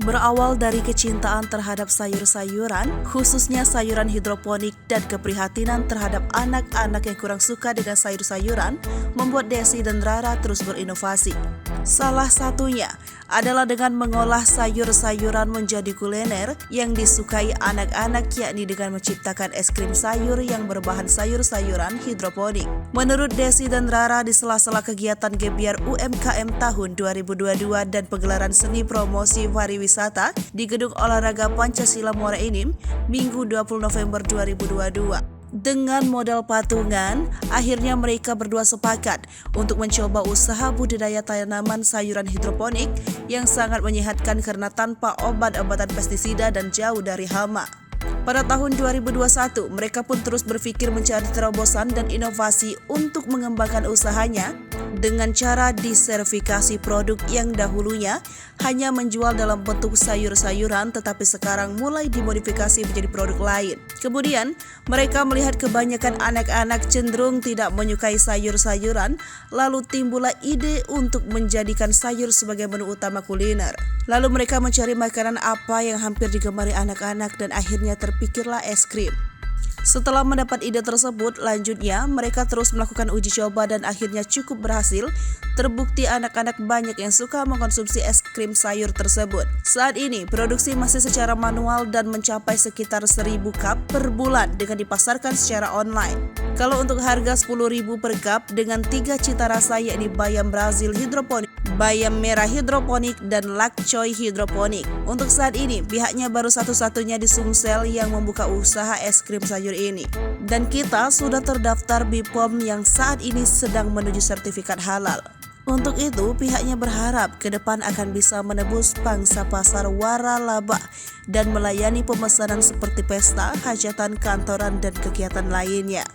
Berawal dari kecintaan terhadap sayur-sayuran, khususnya sayuran hidroponik dan keprihatinan terhadap anak-anak yang kurang suka dengan sayur-sayuran, membuat Desi dan Rara terus berinovasi. Salah satunya adalah dengan mengolah sayur-sayuran menjadi kuliner yang disukai anak-anak, yakni dengan menciptakan es krim sayur yang berbahan sayur-sayuran hidroponik. Menurut Desi dan Rara, di sela-sela kegiatan Gebyar UMKM tahun 2022 dan pegelaran seni promosi pariwisata di Gedung Olahraga Pancasila Muara Enim, Minggu 20 November 2022. Dengan modal patungan, akhirnya mereka berdua sepakat untuk mencoba usaha budidaya tanaman sayuran hidroponik yang sangat menyehatkan karena tanpa obat-obatan pestisida dan jauh dari hama. Pada tahun 2021, mereka pun terus berpikir mencari terobosan dan inovasi untuk mengembangkan usahanya dengan cara disertifikasi produk yang dahulunya hanya menjual dalam bentuk sayur-sayuran, tetapi sekarang mulai dimodifikasi menjadi produk lain. Kemudian, mereka melihat kebanyakan anak-anak cenderung tidak menyukai sayur-sayuran, lalu timbullah ide untuk menjadikan sayur sebagai menu utama kuliner. Lalu mereka mencari makanan apa yang hampir digemari anak-anak dan akhirnya terpikirlah es krim. Setelah mendapat ide tersebut, lanjutnya mereka terus melakukan uji coba dan akhirnya cukup berhasil. Terbukti anak-anak banyak yang suka mengkonsumsi es krim sayur tersebut. Saat ini produksi masih secara manual dan mencapai sekitar 1.000 cup per bulan dengan dipasarkan secara online. Kalau untuk harga 10.000 per cup dengan 3 cita rasa, yakni bayam Brazil hidroponik, bayam merah hidroponik, dan lak choy hidroponik. Untuk saat ini, pihaknya baru satu-satunya di Sumsel yang membuka usaha es krim sayur ini. Dan kita sudah terdaftar BPOM yang saat ini sedang menuju sertifikat halal. Untuk itu, pihaknya berharap ke depan akan bisa menebus pangsa pasar waralaba dan melayani pemesanan seperti pesta, hajatan, kantoran, dan kegiatan lainnya.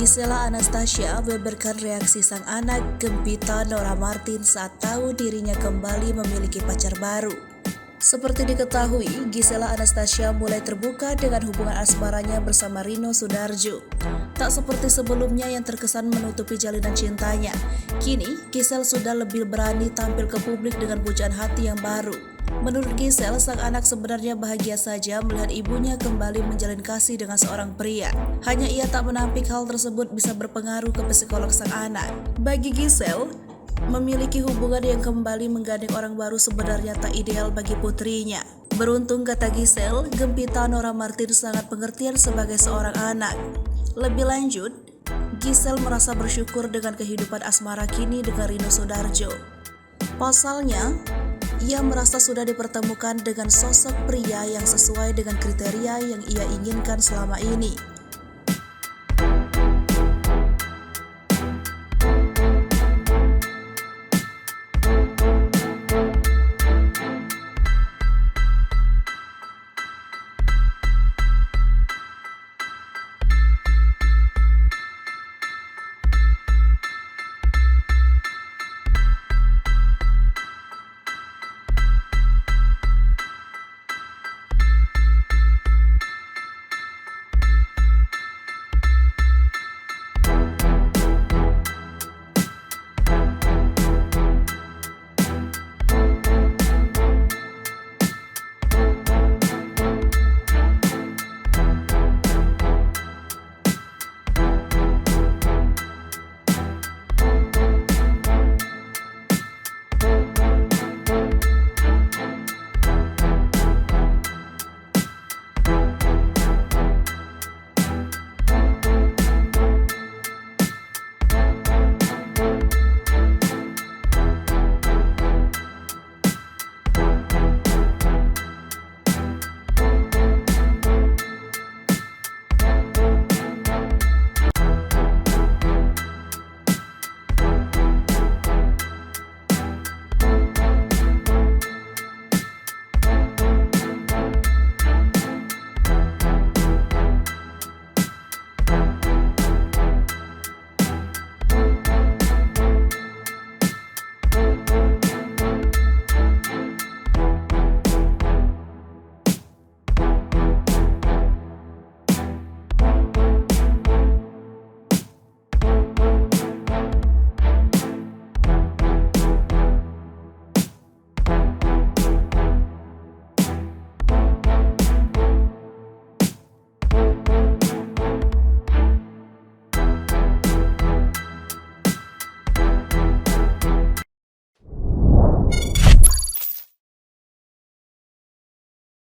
Gisela Anastasia membeberkan reaksi sang anak Gempita Nora Martin saat tahu dirinya kembali memiliki pacar baru. Seperti diketahui, Gisela Anastasia mulai terbuka dengan hubungan asmaranya bersama Rino Sudarjo. Tak seperti sebelumnya yang terkesan menutupi jalinan cintanya, kini Gisel sudah lebih berani tampil ke publik dengan pujaan hati yang baru. Menurut Gisel, sang anak sebenarnya bahagia saja melihat ibunya kembali menjalin kasih dengan seorang pria. Hanya ia tak menampik hal tersebut bisa berpengaruh ke psikolog sang anak. Bagi Gisel, memiliki hubungan yang kembali menggandeng orang baru sebenarnya tak ideal bagi putrinya. Beruntung, kata Gisel, Gempita Nora Martin sangat pengertian sebagai seorang anak. Lebih lanjut, Gisel merasa bersyukur dengan kehidupan asmara kini dengan Rino Sudarjo. Pasalnya, ia merasa sudah dipertemukan dengan sosok pria yang sesuai dengan kriteria yang ia inginkan selama ini.